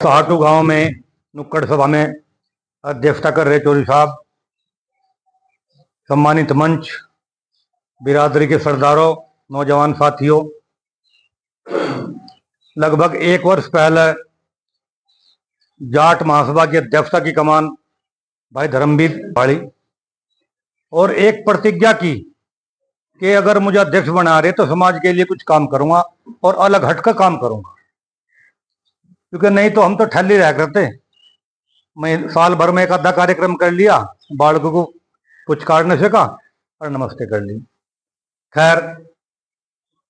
सहाटू गांव में नुक्कड़ सभा में अध्यक्षता कर रहे चौधरी साहब, सम्मानित मंच, बिरादरी के सरदारों, नौजवान साथियों, लगभग 1 वर्ष पहले जाट महासभा की अध्यक्षता की कमान भाई धर्मवीर भाड़ी और एक प्रतिज्ञा की कि अगर मुझे अध्यक्ष बना रहे तो समाज के लिए कुछ काम करूंगा और अलग हटकर काम करूंगा, क्योंकि नहीं तो हम तो ठल्ली रह करते। मैं साल भर में एक आधा कार्यक्रम कर लिया, बालक को कुछ काटने से कहा और नमस्ते कर ली। खैर,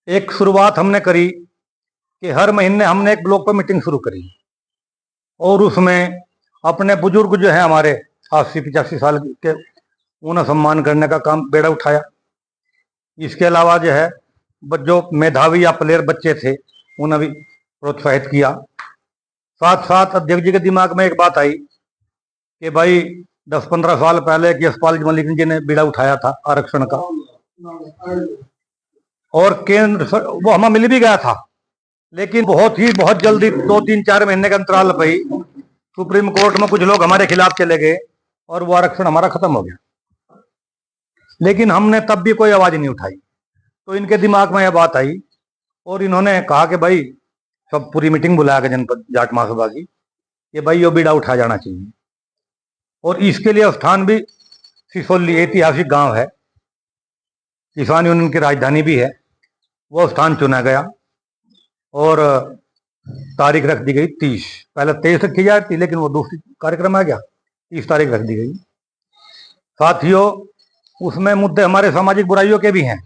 एक शुरुआत हमने करी कि हर महीने हमने एक ब्लॉक पर मीटिंग शुरू करी और उसमें अपने बुजुर्ग जो है हमारे 80-85 साल के, उन्हें सम्मान करने का काम बेड़ा उठाया। इसके अलावा जो है जो मेधावी या प्लेयर बच्चे थे उन्हें भी प्रोत्साहित किया। साथ साथ अध्यक्ष जी के दिमाग में एक बात आई कि भाई 10-15 साल पहले यशपाल मलिक जी ने बीड़ा उठाया था आरक्षण का और केंद्र वो हमें मिल भी गया था, लेकिन बहुत जल्दी 2-3-4 महीने के अंतराल पर ही सुप्रीम कोर्ट में कुछ लोग हमारे खिलाफ चले गए और वो आरक्षण हमारा खत्म हो गया। लेकिन हमने तब भी कोई आवाज नहीं उठाई, तो इनके दिमाग में यह बात आई और इन्होंने कहा कि भाई सब पूरी मीटिंग बुला के जनपद जाट महासभा की कि भाई ये बीड़ा उठाया जाना चाहिए। और इसके लिए स्थान भी सिसोली ऐतिहासिक गांव है, किसान यूनियन की राजधानी भी है, वो स्थान चुना गया और तारीख रख दी गई 30। पहले 23 रखी जाती थी, लेकिन वो दूसरी कार्यक्रम आ गया, 30 तारीख रख दी गई। साथियों, उसमें मुद्दे हमारे सामाजिक बुराइयों के भी हैं।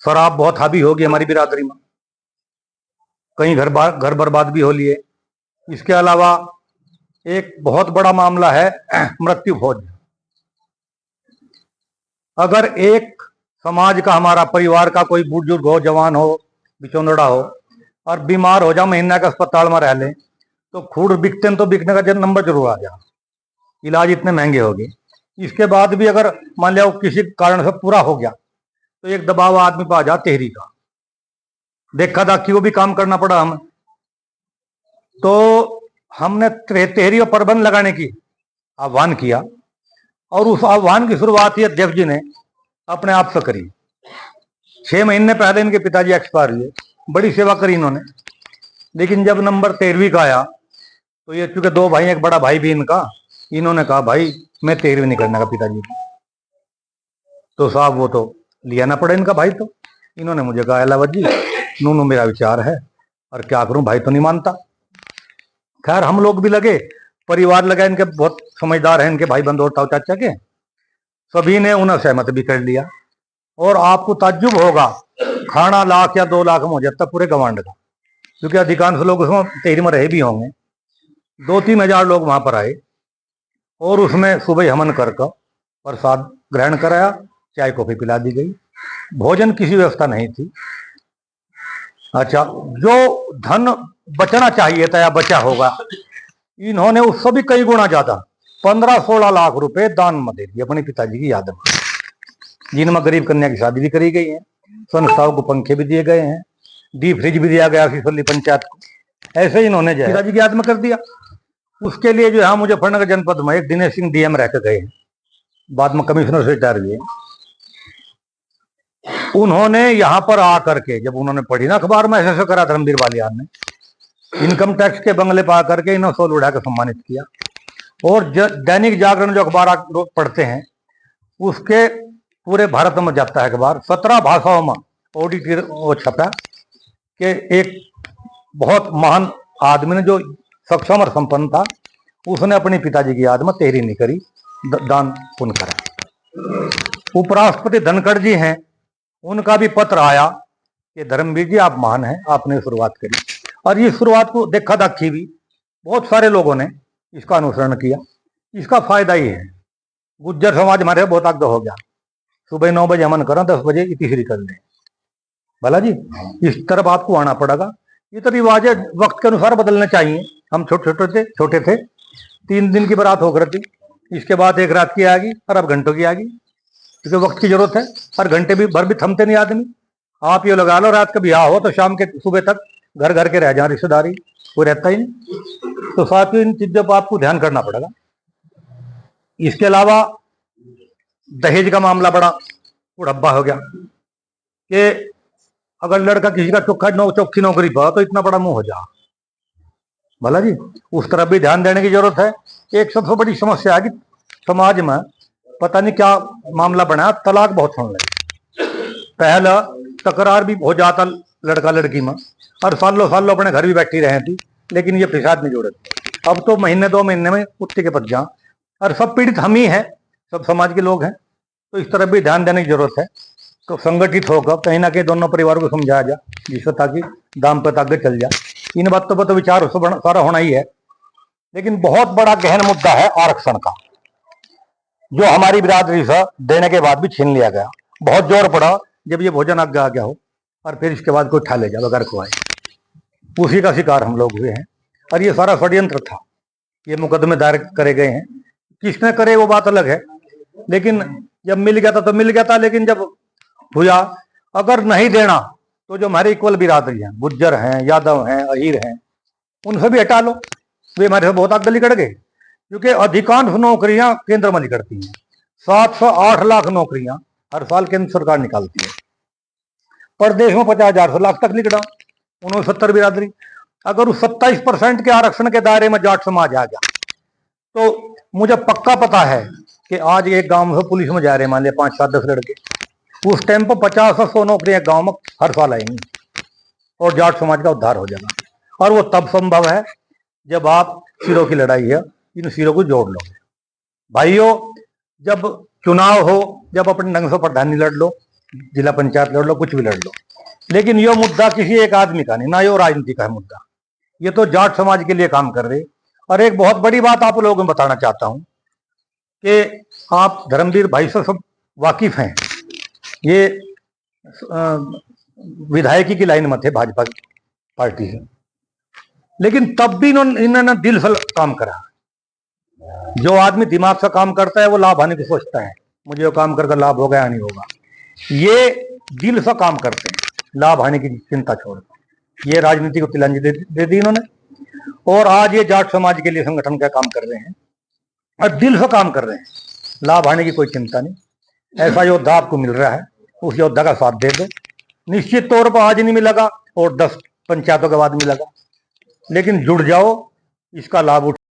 शराब बहुत हावी होगी हमारी बिरादरी में, कई घर बर्बाद भी हो लिए। इसके अलावा एक बहुत बड़ा मामला है मृत्यु भोज। अगर एक समाज का, हमारा परिवार का कोई बुजुर्ग हो, जवान हो, बिचौंदड़ा हो और बीमार हो जा, महीना का अस्पताल में रह ले, तो खूड बिकते तो बिकने का नंबर जरूर आ जाए, इलाज इतने महंगे हो गए। इसके बाद भी अगर मान लिया किसी कारण से पूरा हो गया तो एक दबाव आदमी पर आ जा तेहरी का, देखा दाखी वो भी काम करना पड़ा हमें। तो हमने तेहरी और प्रबंध लगाने की आह्वान किया और उस आह्वान की शुरुआत ही अध्यक्ष जी ने अपने आप से करी। 6 महीने पहले इनके पिताजी एक्सपायर हुए, बड़ी सेवा करी इन्होंने, लेकिन जब नंबर 13वीं का आया तो ये चूंकि 2 भाई, एक बड़ा भाई भी इनका, इन्होंने कहा भाई मैं 13वीं नहीं करने का पिताजी की। तो साहब वो तो लिया ना पड़ा इनका भाई, तो इन्होंने मुझे कहा अलावत जी नूनू मेरा विचार है और क्या करूं, भाई तो नहीं मानता। खैर हम लोग भी लगे, परिवार लगा, इनके बहुत समझदार हैं इनके भाई बंधु और ताऊ चाचा के, सभी ने उन्हें सहमत भी कर लिया। और आपको ताज्जुब होगा, खाना 1 लाख या 2 लाख में हो जाता पूरे गवांड का, क्योंकि अधिकांश लोग उसमें तेहरी में रहे भी होंगे। 2-3 हजार लोग वहां पर आए और उसमें सुबह हवन कर प्रसाद ग्रहण कराया, चाय कॉफी पिला दी गई, भोजन किसी व्यवस्था नहीं थी। अच्छा, जो धन बचना चाहिए था या बचा होगा, इन्होंने उससे भी कई गुना ज्यादा 15-16 लाख रुपए दान में दे दिए अपने पिताजी की याद में, जिनमें गरीब कन्या की शादी भी करी गई है, संस्थाओं को पंखे भी दिए गए हैं, डीप फ्रिज भी दिया गया सिसोली पंचायत को। ऐसे इन्होंने जो पिताजी की याद में कर दिया। उसके लिए जो है मुजफ्फरनगर जनपद में एक दिनेश सिंह डीएम रह गए, बाद में कमिश्नर से रिटायर हुए। उन्होंने यहाँ पर आकर के, जब उन्होंने पढ़ी ना अखबार में ऐसे करा धर्मवीर बालियान ने, इनकम टैक्स के बंगले पर आकर के इन्होंने सोल उड़ा के सम्मानित किया। और दैनिक जागरण जो अखबार आप लोग पढ़ते हैं, उसके पूरे भारत में जाता है अखबार, 17 भाषाओं में ऑडिट वो छपा कि एक बहुत महान आदमी ने जो सक्षम और संपन्न था, उसने अपने पिताजी की याद में तेहरी नहीं करी, दान पुण्य करा। उपराष्ट्रपति धनखड़ जी हैं, उनका भी पत्र आया कि धर्मवीर जी आप महान हैं, आपने शुरुआत करी। और ये शुरुआत को देखा दाखी भी बहुत सारे लोगों ने इसका अनुसरण किया। इसका फायदा ही है, गुज्जर समाज हमारे बहुत आगे हो गया, सुबह 9 बजे अमन करें, 10 बजे तीसरी कर लें। भला जी, इस तरफ आपको आना पड़ेगा। ये तो रिवाज है, वक्त के अनुसार बदलने चाहिए। हम छोटे थे 3 दिन की बारात होकर थी, इसके बाद 1 रात की आ गई और अब घंटों की आ गई, क्योंकि वक्त की जरूरत है। हर घंटे भी भर भी थमते नहीं आदमी। आप ये लगा लो, रात का ब्याह हो तो शाम के सुबह तक घर घर के रह जाए रिश्तेदारी, कोई रहता ही नहीं। तो साथियों, इन चीजों पर आपको ध्यान करना पड़ेगा। इसके अलावा दहेज का मामला बड़ा उड़ब्बा हो गया कि अगर लड़का किसी का चौकी नौकरी पर तो इतना बड़ा मुंह हो जा भला जी, उस तरफ भी ध्यान देने की जरूरत है। एक सबसे बड़ी समस्या है कि समाज में पता नहीं क्या मामला बना, तलाक बहुत होने लगे। पहला तकरार भी हो जाता लड़का लड़की में, और सालों सालों अपने घर भी बैठी रहे थी, लेकिन ये फिसाद नहीं जोड़ते। अब तो महीने 2 महीने में कुत्ते के पद जा, और सब पीड़ित हम ही हैं, सब समाज के लोग हैं। तो इस तरफ भी ध्यान देने की जरूरत है। तो संगठित होकर कहीं ना कहीं दोनों परिवारों को समझाया जाए, जिससे ताकि दाम्पत्य आगे चल जाए। इन बातों पर तो विचार सारा होना ही है। लेकिन बहुत बड़ा गहन मुद्दा है आरक्षण का, जो हमारी बिरादरी से देने के बाद भी छीन लिया गया। बहुत जोर पड़ा जब ये भोजन आगे आ गया हो, और फिर इसके बाद कोई उठा ले जाए बगैर खुआए। उसी का शिकार हम लोग हुए हैं। और ये सारा षड्यंत्र था। ये मुकदमे दायर करे गए हैं, किसने करे वो बात अलग है, लेकिन जब मिल गया था तो मिल गया था। लेकिन जब हुआ, अगर नहीं देना तो जो हमारे इक्वल बिरादरी हैं, गुज्जर हैं, यादव हैं, अहीर हैं, उनसे भी हटा लो। वे हमारे से बहुत आगे निकल गए, क्योंकि अधिकांश नौकरियां केंद्र में निकलती हैं। 708 लाख नौकरियां हर साल केंद्र सरकार निकालती है। प्रदेश में 50,000 से लाख तक निकला। 69 बिरादरी, अगर उस 27% के आरक्षण के दायरे में जाट समाज आ गया, तो मुझे पक्का पता है कि आज एक गांव में पुलिस में जा रहे मान लिया 5, 7, 10 लड़के, उस टाइम पर 50 से 100 नौकरियां गांव में हर साल आएंगी, और जाट समाज का उद्धार हो जाएगा। और वो तब संभव है जब आप सिरों की लड़ाई है, इन सिरों को जोड़ लो भाइयों। जब चुनाव हो, जब अपने ढंग से प्रधानी लड़ लो, जिला पंचायत लड़ लो, कुछ भी लड़ लो, लेकिन ये मुद्दा किसी एक आदमी का नहीं, ना ये राजनीति का है मुद्दा। ये तो जाट समाज के लिए काम कर रहे। और एक बहुत बड़ी बात आप लोगों को बताना चाहता हूं कि आप धर्मवीर भाई से सब वाकिफ हैं, ये विधायकी की लाइन में थे भाजपा पार्टी से, लेकिन तब भी इन्होंने दिल से काम करा। जो आदमी दिमाग से काम करता है वो लाभ आने की सोचता है, मुझे वो काम करके लाभ होगा या नहीं होगा। ये दिल से काम करते हैं, लाभ आने की चिंता छोड़। ये राजनीति को तिलांजलि दे दी इन्होंने, और आज ये जाट समाज के लिए संगठन का काम कर रहे हैं, और दिल से काम कर रहे हैं। लाभ आने की कोई चिंता नहीं। ऐसा योद्धा आपको मिल रहा है, उस योद्धा का साथ दे दो। निश्चित तौर पर आज नहीं मिलेगा, और 10 पंचायतों के बाद मिलेगा, लेकिन जुड़ जाओ, इसका लाभ